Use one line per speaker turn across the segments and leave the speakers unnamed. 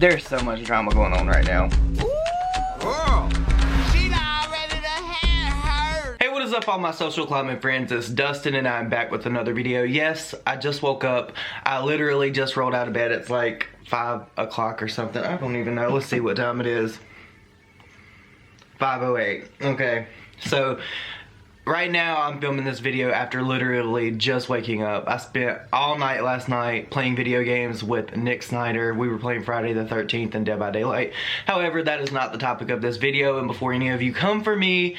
There's so much drama going on right now. Hey, what is up all my social climbing friends? It's Dustin and I'm back with another video. Yes, I just woke up. I literally just rolled out of bed. It's like 5 o'clock or something. I don't even know. Let's see what time it is. 5:08. Okay, so right now I'm filming this video after literally just waking up. I spent all night last night playing video games with Nick Snyder. We were playing Friday the 13th and Dead by Daylight. However, that is not the topic of this video, and before any of you come for me,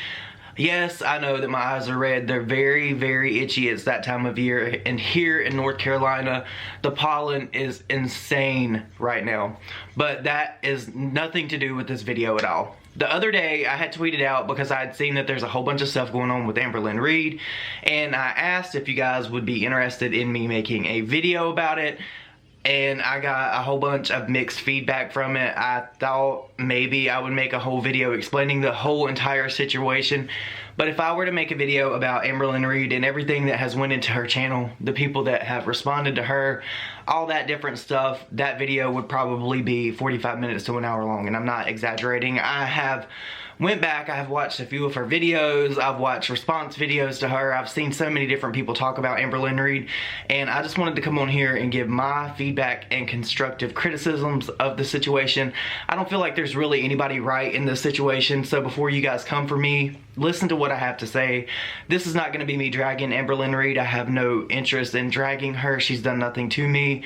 yes, I know that my eyes are red. They're very, very itchy. It's that time of year, and here in North Carolina, the pollen is insane right now. But that is nothing to do with this video at all. The other day, I had tweeted out because I had seen that there's a whole bunch of stuff going on with Amberlynn Reid, and I asked if you guys would be interested in me making a video about it, and I got a whole bunch of mixed feedback from it. I thought maybe I would make a whole video explaining the whole entire situation, but if I were to make a video about Amberlynn Reid and everything that has went into her channel, the people that have responded to her, all that different stuff, that video would probably be 45 minutes to an hour long, and I'm not exaggerating. I have went back, I have watched a few of her videos, I've watched response videos to her, I've seen so many different people talk about Amberlynn Reid, and I just wanted to come on here and give my feedback and constructive criticisms of the situation. I don't feel like there's really anybody right in this situation, so before you guys come for me, listen to what I have to say. This is not going to be me dragging Amberlynn Reid. I have no interest in dragging her. She's done nothing to me.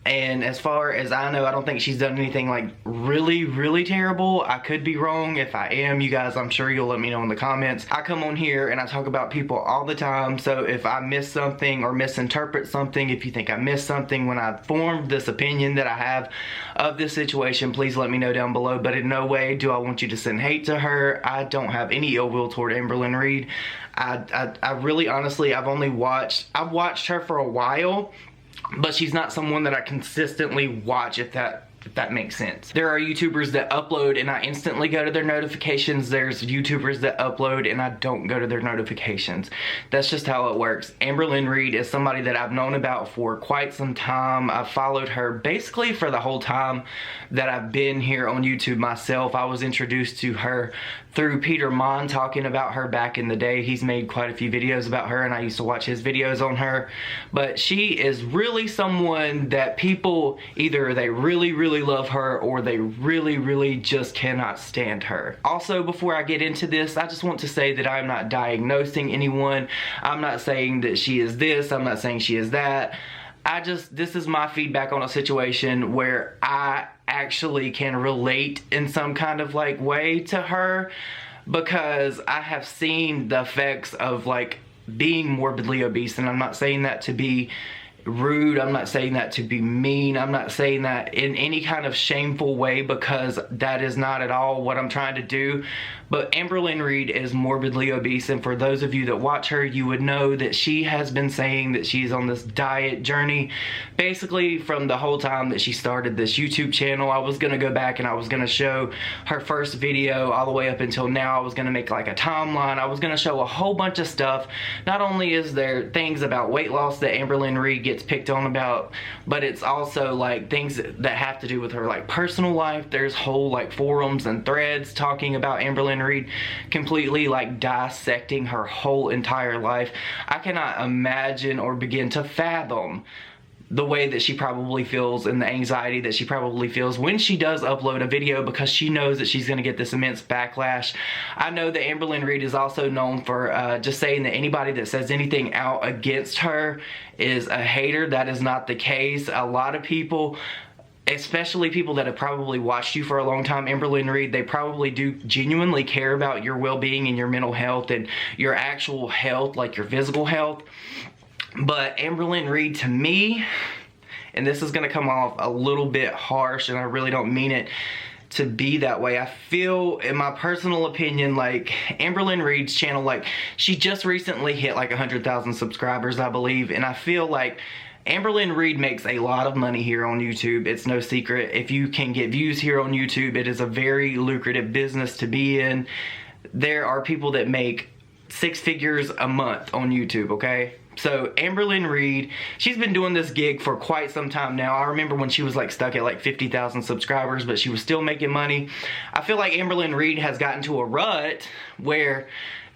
And as far as I know, I don't think she's done anything like really, really terrible. I could be wrong. If I am, you guys, I'm sure you'll let me know in the comments. I come on here and I talk about people all the time. So if I miss something or misinterpret something, if you think I missed something when I formed this opinion that I have of this situation, please let me know down below. But in no way do I want you to send hate to her. I don't have any ill will toward Amberlynn Reid. I really, honestly, I've watched her for a while, but she's not someone that I consistently watch, if that makes sense. There are YouTubers that upload and I instantly go to their notifications. There's YouTubers that upload and I don't go to their notifications. That's just how it works. Amberlynn Reid is somebody that I've known about for quite some time. I've followed her basically for the whole time that I've been here on YouTube myself. I was introduced to her through Peter Mon talking about her back in the day. He's made quite a few videos about her and I used to watch his videos on her. But she is really someone that people, either they really, really love her or they really, really just cannot stand her. Also, before I get into this, I just want to say that I'm not diagnosing anyone. I'm not saying that she is this. I'm not saying she is that. This is my feedback on a situation where I actually can relate in some kind of like way to her, because I have seen the effects of like being morbidly obese, and I'm not saying that to be rude, I'm not saying that to be mean, I'm not saying that in any kind of shameful way, because that is not at all what I'm trying to do. But Amberlynn Reid is morbidly obese, and for those of you that watch her, you would know that she has been saying that she's on this diet journey basically from the whole time that she started this YouTube channel. I was going to go back and I was going to show her first video all the way up until now. I was going to make like a timeline. I was going to show a whole bunch of stuff. Not only is there things about weight loss that Amberlynn Reid gets picked on about, but it's also like things that have to do with her like personal life. There's whole like forums and threads talking about Amberlynn Reid, completely like dissecting her whole entire life. I cannot imagine or begin to fathom the way that she probably feels and the anxiety that she probably feels when she does upload a video, because she knows that she's going to get this immense backlash. I know that Amberlynn Reid is also known for just saying that anybody that says anything out against her is a hater. That is not the case. A lot of people, especially people that have probably watched you for a long time, Amberlynn Reid, they probably do genuinely care about your well-being and your mental health and your actual health, like your physical health. But Amberlynn Reid, to me, and this is going to come off a little bit harsh and I really don't mean it to be that way, I feel, in my personal opinion, like Amberlynn Reid's channel, like she just recently hit like 100,000 subscribers, I believe, and I feel like Amberlynn Reid makes a lot of money here on YouTube. It's no secret. If you can get views here on YouTube, it is a very lucrative business to be in. There are people that make 6 figures a month on YouTube, okay? So Amberlynn Reid, she's been doing this gig for quite some time now. I remember when she was like stuck at like 50,000 subscribers, but she was still making money. I feel like Amberlynn Reid has gotten to a rut where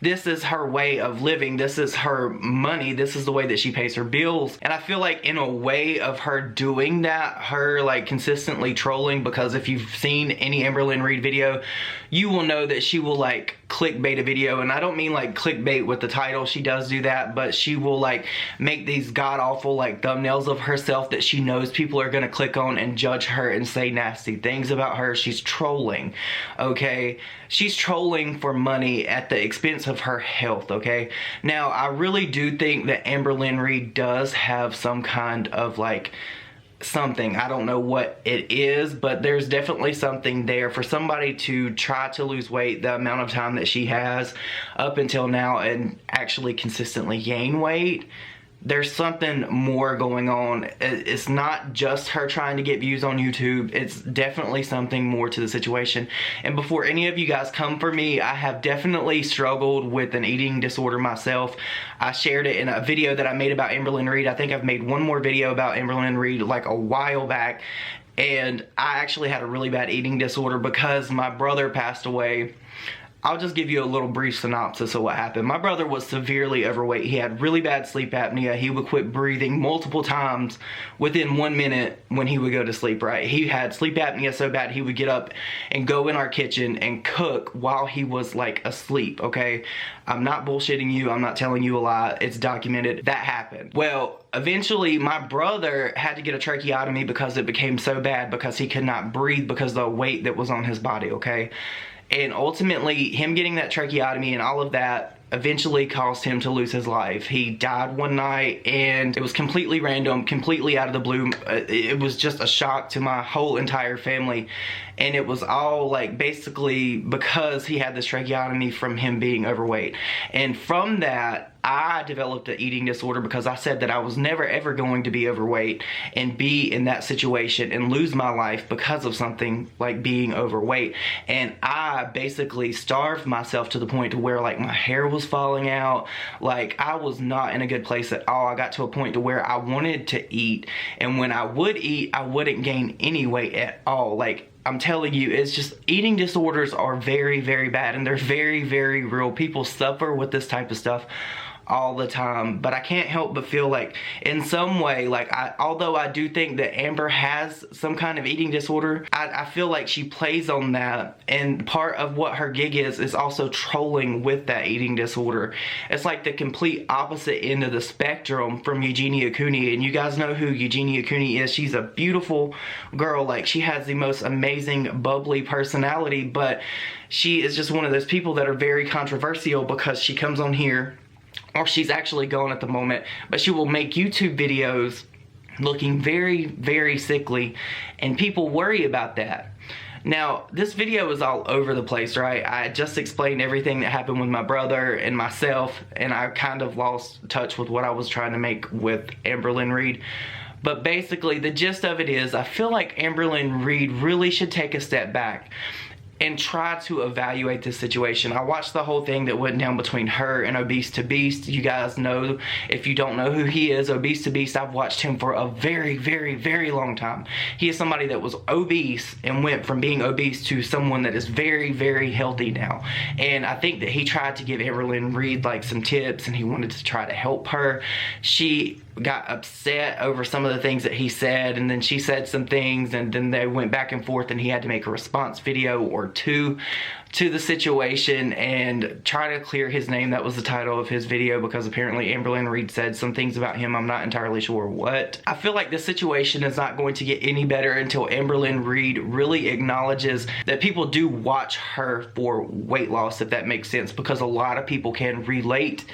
this is her way of living. This is her money. This is the way that she pays her bills. And I feel like in a way of her doing that, her like consistently trolling, because if you've seen any Amberlynn Reid video, you will know that she will like clickbait a video. And I don't mean like clickbait with the title. She does do that, but she will like make these god awful like thumbnails of herself that she knows people are gonna click on and judge her and say nasty things about her. She's trolling, okay? She's trolling for money at the expense of her health, okay? Now, I really do think that Amberlynn Reid does have some kind of like something. I don't know what it is, but there's definitely something there for somebody to try to lose weight the amount of time that she has up until now and actually consistently gain weight. There's something more going on. It's not just her trying to get views on YouTube. It's definitely something more to the situation. And before any of you guys come for me, I have definitely struggled with an eating disorder myself. I shared it in a video that I made about Amberlynn Reid. I think I've made one more video about Amberlynn Reid like a while back. And I actually had a really bad eating disorder because my brother passed away. I'll just give you a little brief synopsis of what happened. My brother was severely overweight. He had really bad sleep apnea. He would quit breathing multiple times within 1 minute when he would go to sleep, right? He had sleep apnea so bad he would get up and go in our kitchen and cook while he was like asleep, okay? I'm not bullshitting you. I'm not telling you a lie. It's documented. That happened. Well, eventually my brother had to get a tracheotomy because it became so bad because he could not breathe because of the weight that was on his body, okay? And ultimately, him getting that tracheotomy and all of that eventually caused him to lose his life. He died one night and it was completely random, completely out of the blue. It was just a shock to my whole entire family. And it was all like basically because he had this tracheotomy from him being overweight. And from that, I developed an eating disorder because I said that I was never ever going to be overweight and be in that situation and lose my life because of something like being overweight. And I basically starved myself to the point to where like my hair was falling out. Like I was not in a good place at all. I got to a point to where I wanted to eat, and when I would eat, I wouldn't gain any weight at all. Like I'm telling you, it's just eating disorders are very, very bad, and they're very, very real. People suffer with this type of stuff all the time, but I can't help but feel like in some way, like although I do think that Amber has some kind of eating disorder, I feel like she plays on that, and part of what her gig is also trolling with that eating disorder. It's like the complete opposite end of the spectrum from Eugenia Cooney, and you guys know who Eugenia Cooney is. She's a beautiful girl. Like she has the most amazing bubbly personality, but she is just one of those people that are very controversial because she comes on here, or she's actually gone at the moment, but she will make YouTube videos looking very, very sickly, and people worry about that. Now, this video is all over the place, right? I just explained everything that happened with my brother and myself, and I kind of lost touch with what I was trying to make with Amberlynn Reid. But basically, the gist of it is, I feel like Amberlynn Reid really should take a step back and try to evaluate this situation. I watched the whole thing that went down between her and Obese to Beast. You guys know, if you don't know who he is, Obese to Beast, I've watched him for a very, very, very long time. He is somebody that was obese and went from being obese to someone that is very, very healthy now. And I think that he tried to give Amberlynn Reid like some tips, and he wanted to try to help her. She got upset over some of the things that he said, and then she said some things, and then they went back and forth, and he had to make a response video or two to the situation and try to clear his name. That was the title of his video, because apparently Amberlynn Reid said some things about him. I'm not entirely sure what. I feel like this situation is not going to get any better until Amberlynn Reid really acknowledges that people do watch her for weight loss, if that makes sense, because a lot of people can relate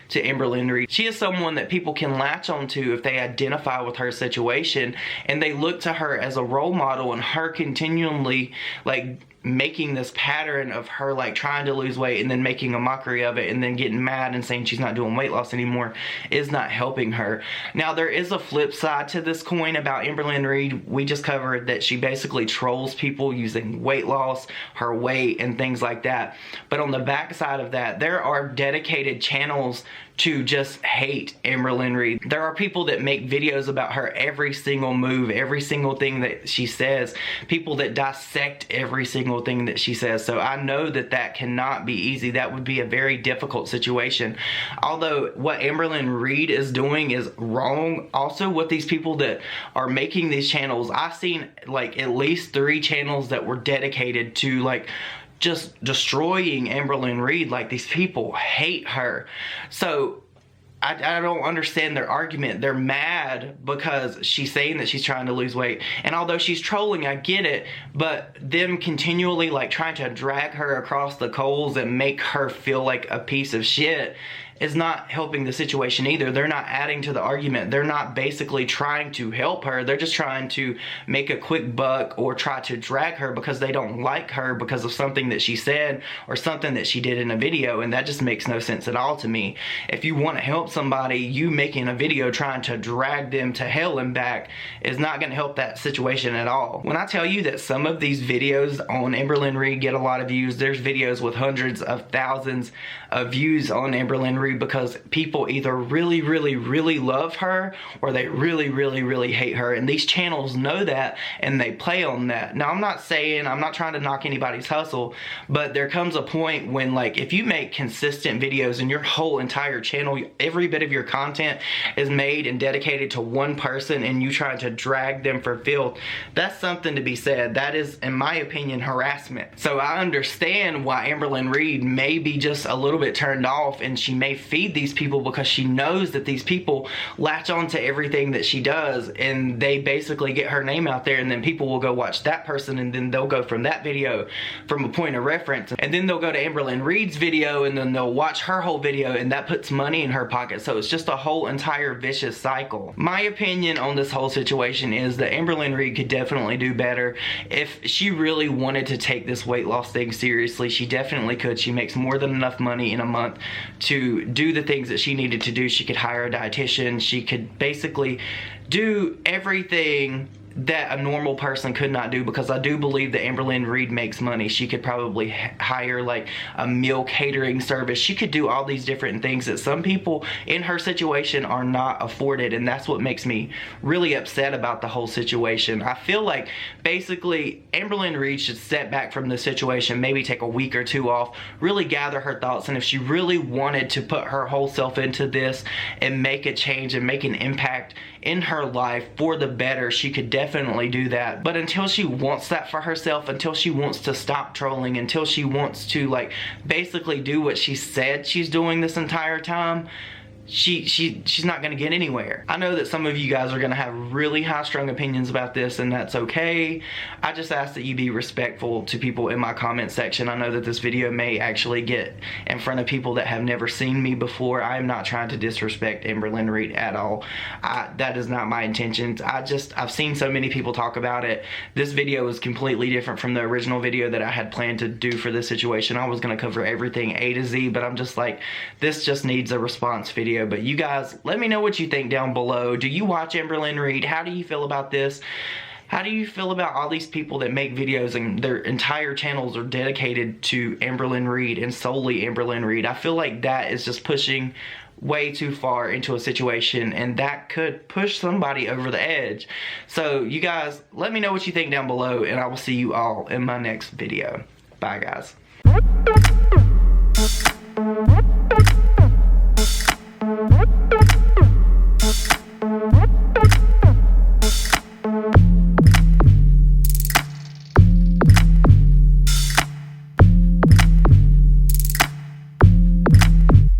to Amberlynn Reid. She is someone that people can latch onto if they identify with her situation, and they look to her as a role model, and her continually like making this pattern of her like trying to lose weight and then making a mockery of it and then getting mad and saying she's not doing weight loss anymore is not helping her. Now, there is a flip side to this coin about Amberlynn Reid. We just covered that she basically trolls people using weight loss, her weight, and things like that. But on the back side of that, there are dedicated channels to just hate Amberlynn Reid. There are people that make videos about her every single move, every single thing that she says, people that dissect every single thing that she says. So I know that that cannot be easy. That would be a very difficult situation. Although what Amberlynn Reid is doing is wrong. Also, with these people that are making these channels, I've seen like at least 3 channels that were dedicated to like just destroying Amberlynn Reid. Like, these people hate her. So I don't understand their argument. They're mad because she's saying that she's trying to lose weight. And although she's trolling, I get it. But them continually like trying to drag her across the coals and make her feel like a piece of shit is not helping the situation either. They're not adding to the argument. They're not basically trying to help her. They're just trying to make a quick buck or try to drag her because they don't like her because of something that she said or something that she did in a video, and that just makes no sense at all to me. If you want to help somebody, you making a video trying to drag them to hell and back is not going to help that situation at all. When I tell you that some of these videos on Amberlynn Reid get a lot of views, there's videos with hundreds of thousands of views on Amberlynn Reid because people either really love her or they really hate her, and these channels know that and they play on that. Now, I'm not trying to knock anybody's hustle, but there comes a point when, like, if you make consistent videos and your whole entire channel, every bit of your content is made and dedicated to one person and you try to drag them for filth, that's something to be said. That is, in my opinion, harassment. So I understand why Amberlynn Reid may be just a little bit turned off, and she may feed these people because she knows that these people latch on to everything that she does, and they basically get her name out there, and then people will go watch that person, and then they'll go from that video from a point of reference, and then they'll go to Amberlynn Reid's video, and then they'll watch her whole video, and that puts money in her pocket. So it's just a whole entire vicious cycle. My opinion on this whole situation is that Amberlynn Reid could definitely do better. If she really wanted to take this weight loss thing seriously, she definitely could. She makes more than enough money in a month to do the things that she needed to do. She could hire a dietitian. She could basically do everything that a normal person could not do, because I do believe that Amberlynn Reid makes money. She could probably hire like a meal catering service. She could do all these different things that some people in her situation are not afforded, and that's what makes me really upset about the whole situation. I feel like basically Amberlynn Reid should step back from the situation, maybe take a week or 2 off, really gather her thoughts, and if she really wanted to put her whole self into this and make a change and make an impact in her life for the better, she could definitely do that. But until she wants that for herself, until she wants to stop trolling, until she wants to like basically do what she said she's doing this entire time, she's not going to get anywhere. I know that some of you guys are going to have really high-strung opinions about this, and that's okay. I just ask that you be respectful to people in my comment section. I know that this video may actually get in front of people that have never seen me before. I am not trying to disrespect Amberlynn Reid at all. That is not my intentions. I've seen so many people talk about it. This video is completely different from the original video that I had planned to do for this situation. I was going to cover everything A to Z, but I'm just like, this just needs a response video. But you guys, let me know what you think down below. Do you watch Amberlynn Reid? How do you feel about this? How do you feel about all these people that make videos and their entire channels are dedicated to Amberlynn Reid and solely Amberlynn Reid? I feel like that is just pushing way too far into a situation, and that could push somebody over the edge. So you guys, let me know what you think down below, and I will see you all in my next video. Bye, guys.